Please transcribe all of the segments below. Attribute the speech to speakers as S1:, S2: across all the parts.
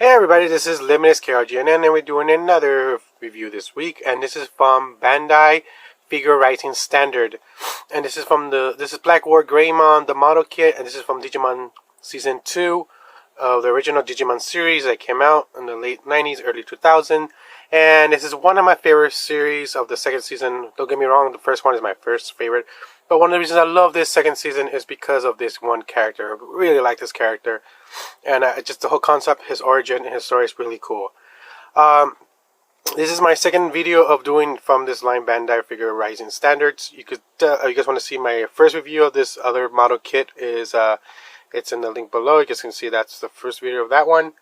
S1: Hey everybody, this is Limitless KRGNN and we're doing another review this week, and this is from Bandai Figure Writing Standard. And this is BlackWarGreymon, the model kit, and this is from Digimon Season 2 of the original Digimon series that came out in the late 90s, early 2000s. And this is one of my favorite series of the second season. Don't get me wrong, the first one is my first favorite. But one of the reasons I love this second season is because of this one character. I really like this character. And just the whole concept, his origin, and his story is really cool. This is my second video of doing from this line Bandai Figure Rising Standards. You guys want to see my first review of this other model kit? It's in the link below. You guys can see that's the first video of that one.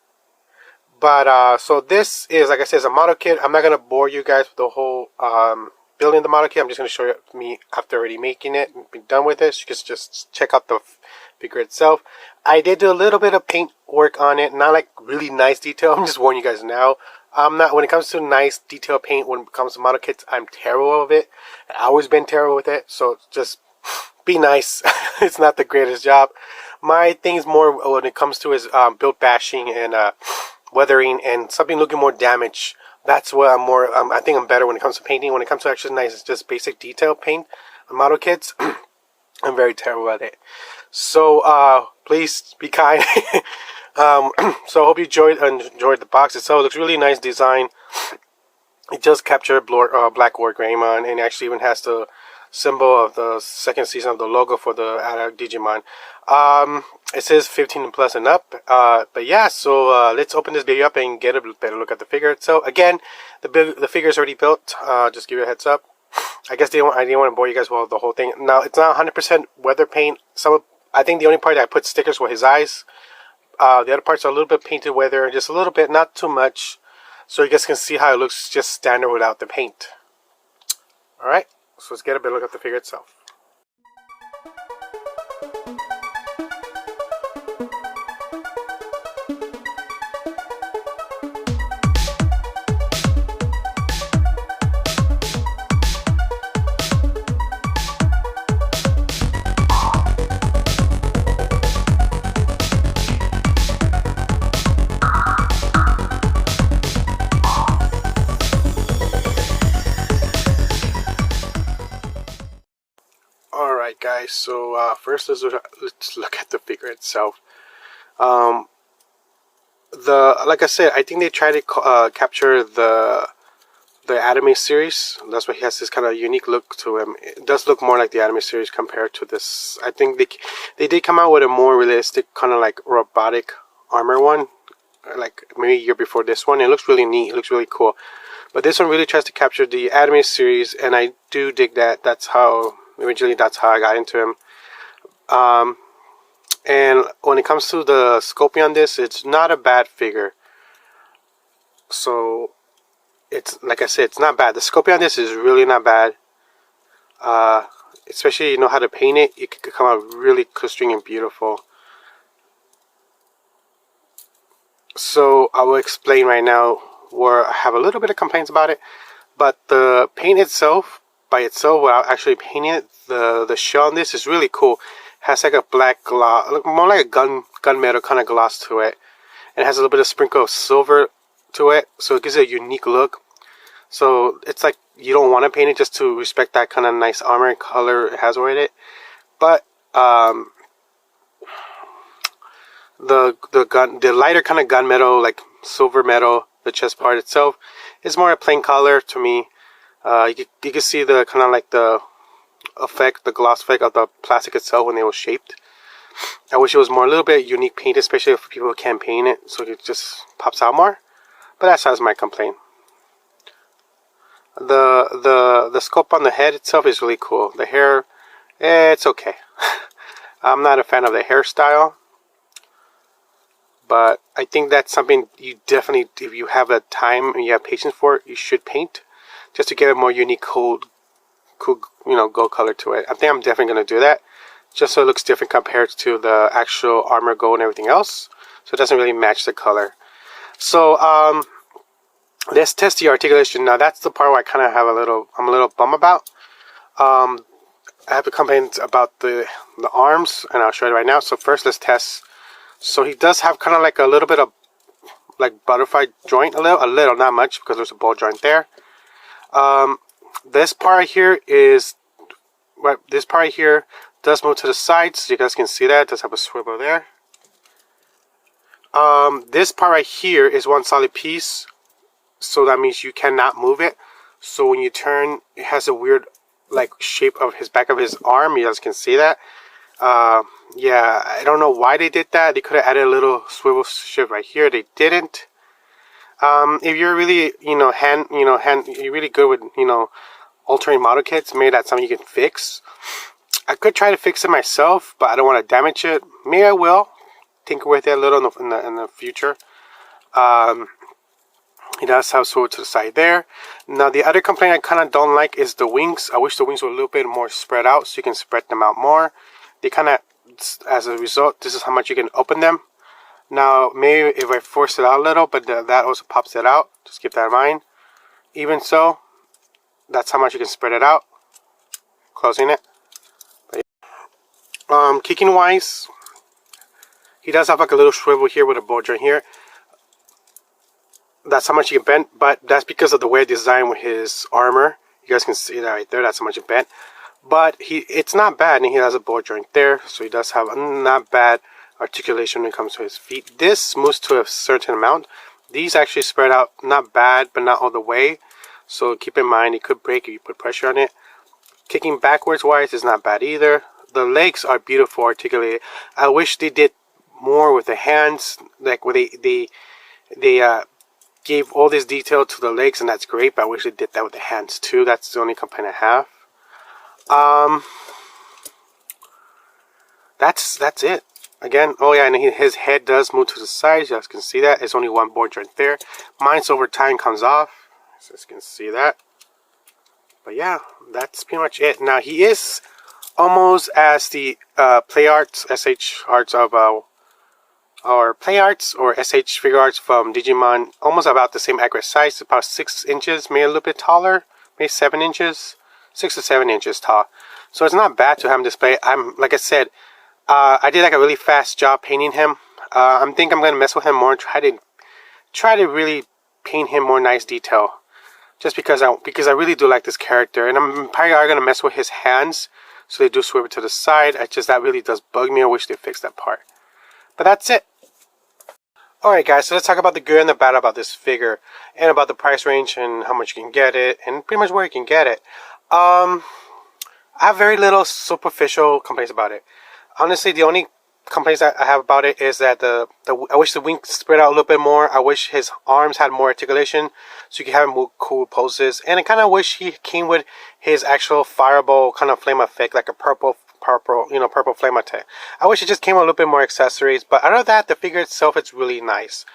S1: But so this is, like I said, a model kit. I'm not gonna bore you guys with the whole building the model kit. I'm just gonna show you me after already making it and be done with it. So you can just check out the figure itself. I did do a little bit of paint work on it, not like really nice detail. I'm just warning you guys now. I'm not, when it comes to nice detail paint, when it comes to model kits, I'm terrible with it. I've always been terrible with it, so just be nice. It's not the greatest job. My thing is more when it comes to is build bashing and weathering and something looking more damaged. That's what I'm more, I think I'm better when it comes to painting. When it comes to actually nice, just basic detail paint on model kits, I'm very terrible at it. So please be kind. So I hope you enjoyed the box itself. It looks really nice design. It just captured BlackWarGreymon, and it actually even has the symbol of the second season of the logo for the Digimon. It says 15 plus and up. But yeah, so let's open this baby up and get a better look at the figure. So again, the figure is already built. Just give you a heads up. I guess I didn't want to bore you guys with the whole thing. Now, it's not 100% weather paint. I think the only part that I put stickers were his eyes. The other parts are a little bit painted weather, just a little bit, not too much. So you guys can see how it looks just standard without the paint. Alright, so let's get a better look at the figure itself. Alright guys, so first let's look at the figure itself. Like I said, I think they tried to capture the anime series. That's why he has this kind of unique look to him. It does look more like the anime series compared to this. I think they did come out with a more realistic kind of like robotic armor one, like maybe a year before this one. It looks really neat. It looks really cool. But this one really tries to capture the anime series, and I do dig that. That's how I got into him. And when it comes to the sculpting on this, it's not a bad figure. So it's, like I said, it's not bad. The sculpting on this is really not bad. Especially if you know how to paint it, it could come out really crisp and beautiful. So I will explain right now where I have a little bit of complaints about it. But the paint itself, by itself, without actually painting it, the shell on this is really cool. Has like a black gloss, more like a gunmetal kind of gloss to it. And it has a little bit of sprinkle of silver to it, so it gives it a unique look. So it's like you don't want to paint it just to respect that kind of nice armor and color it has with it. But the lighter kind of gunmetal, like silver metal, the chest part itself is more a plain color to me. You can see the kind of like the effect, the gloss effect of the plastic itself when it was shaped. I wish it was more a little bit unique paint, especially for people who can't paint it, so it just pops out more. But that's my complaint. The sculpt on the head itself is really cool. The hair, it's okay. I'm not a fan of the hairstyle, but I think that's something you definitely, if you have the time and you have patience for it, you should paint, just to give it more unique, cool, gold color to it. I think I'm definitely going to do that, just so it looks different compared to the actual armor gold and everything else. So it doesn't really match the color. So let's test the articulation. Now that's the part where I kind of have I'm a little bummed about. I have a complaint about the arms, and I'll show you right now. So first let's test. So he does have kind of like a little bit of like butterfly joint a little, not much because there's a ball joint there. This part right here is this part right here does move to the sides. So you guys can see that it does have a swivel there. This part right here is one solid piece, so that means you cannot move it. So when you turn, it has a weird like shape of his back of his arm. You guys can see that. Yeah, I don't know why they did that. They could have added a little swivel shift right here. They didn't. If you're really, you're really good with, altering model kits, maybe that's something you can fix. I could try to fix it myself, but I don't want to damage it. Maybe I will tinker with it a little in the future. It does have swivel to the side there. Now the other complaint I kind of don't like is the wings. I wish the wings were a little bit more spread out so you can spread them out more. They kind of, as a result, this is how much you can open them. Now maybe if I force it out a little, but that also pops it out. Just keep that in mind. Even so, that's how much you can spread it out. Closing it. But yeah. Kicking wise, he does have like a little swivel here with a ball joint here. That's how much you can bend, but that's because of the way I designed with his armor. You guys can see that right there. That's how much it bent. But it's not bad, and he has a ball joint there, so he does have a not bad articulation when it comes to his feet. This moves to a certain amount. These actually spread out, not bad, but not all the way. So keep in mind, it could break if you put pressure on it. Kicking backwards wise is not bad either. The legs are beautiful articulated. I wish they did more with the hands, like where they gave all this detail to the legs, and that's great, but I wish they did that with the hands too. That's the only complaint I have. That's it. Again, oh yeah, and his head does move to the sides. You guys can see that. It's only one board right there. Mine's over time comes off. So you can see that. But yeah, that's pretty much it. Now he is almost as the Play Arts, SH Arts of or Play Arts or SH Figure Arts from Digimon, almost about the same accurate size, about 6 inches, maybe a little bit taller, maybe 7 inches, 6 to 7 inches tall. So it's not bad to have him display. Like I said, I did like a really fast job painting him. I think I'm gonna mess with him more and try to really paint him more nice detail. Just because I really do like this character, and I'm probably gonna mess with his hands, so they do swivel to the side. That really does bug me. I wish they fixed that part. But that's it. Alright guys, so let's talk about the good and the bad about this figure, and about the price range and how much you can get it, and pretty much where you can get it. I have very little superficial complaints about it. Honestly, the only complaints I have about it is that I wish the wings spread out a little bit more. I wish his arms had more articulation so you can have him move cool poses. And I kind of wish he came with his actual fireball kind of flame effect, like a purple flame attack. I wish it just came with a little bit more accessories. But other than that, the figure itself, it's really nice.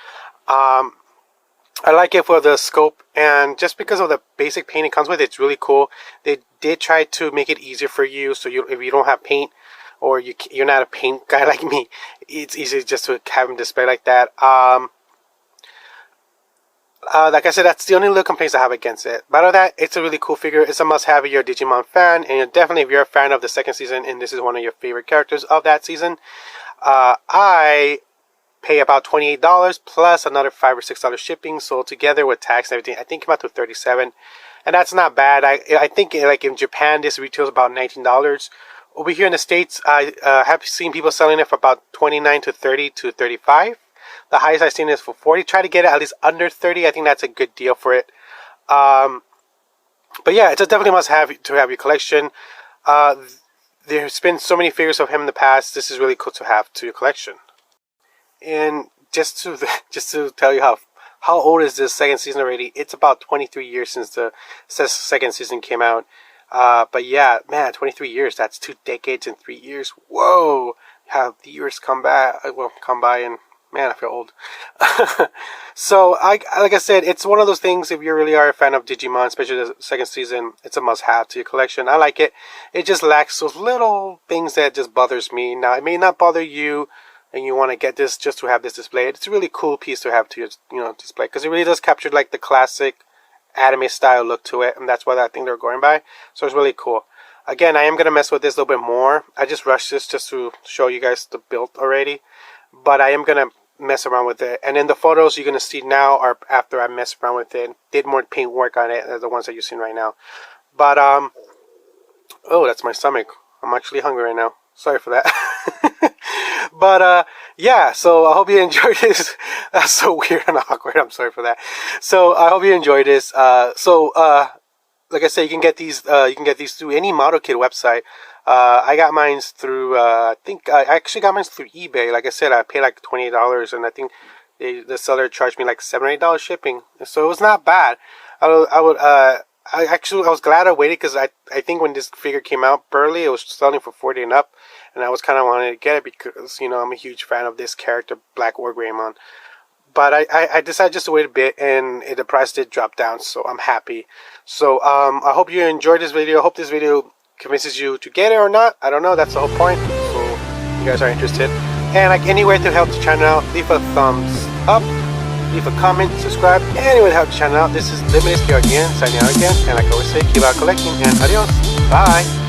S1: I like it for the scope, and just because of the basic paint it comes with, it's really cool. They did try to make it easier for you, so if you don't have paint, or you're not a paint guy like me, it's easy just to have him display like that. Like I said, that's the only little complaints I have against it. But other than that, it's a really cool figure. It's a must-have if you're a Digimon fan, and definitely if you're a fan of the second season, and this is one of your favorite characters of that season. I pay about $28 plus another $5 or $6 shipping, so together with tax and everything, I think it came out to $37, and that's not bad. I think like in Japan, this retails about $19. Over here in the States, I have seen people selling it for about $29 to $30 to $35. The highest I've seen is for $40. Try to get it at least under $30. I think that's a good deal for it. But yeah, it's a definitely must-have to have your collection. There's been so many figures of him in the past. This is really cool to have to your collection. And just to tell you how old is this second season already? It's about 23 years since the second season came out. But yeah, man, 23 years. That's 2 decades and 3 years. Whoa! How the years come by, and man, I feel old. So, like I said, it's one of those things. If you really are a fan of Digimon, especially the second season, it's a must-have to your collection. I like it. It just lacks those little things that just bothers me. Now, it may not bother you, and you want to get this just to have this display. It's a really cool piece to have to your display, because it really does capture like the classic anime style look to it, and that's what I think they're going by. So it's really cool. Again, I am going to mess with this a little bit more. I just rushed this just to show you guys the build already, but I am going to mess around with it. And then the photos you're gonna see now are after I messed around with it, did more paint work on it, the ones that you're seeing right now. But oh, that's my stomach. I'm actually hungry right now. Sorry for that. But yeah, so I hope you enjoyed this. That's so weird and awkward. I'm sorry for that. So I hope you enjoyed this. Like I said, you can get these through any model kit website. I got mine through I think I actually got mine through eBay. Like I said, I paid like $28, and I think the seller charged me like $7 or $8 shipping. So it was not bad. I was glad I waited, because I think when this figure came out early, it was selling for $40 and up, and I was kind of wanting to get it because, you know, I'm a huge fan of this character, BlackWarGreymon. But I decided just to wait a bit, and the price did drop down, so I'm happy. So I hope you enjoyed this video. I hope this video convinces you to get it or not. I don't know. That's the whole point. So if you guys are interested, and like any way to help the channel out, leave a thumbs up, leave a comment, subscribe. Any way to help the channel out. This is Limited Scale again, signing out again. And like I always say, keep out collecting, and adios. Bye.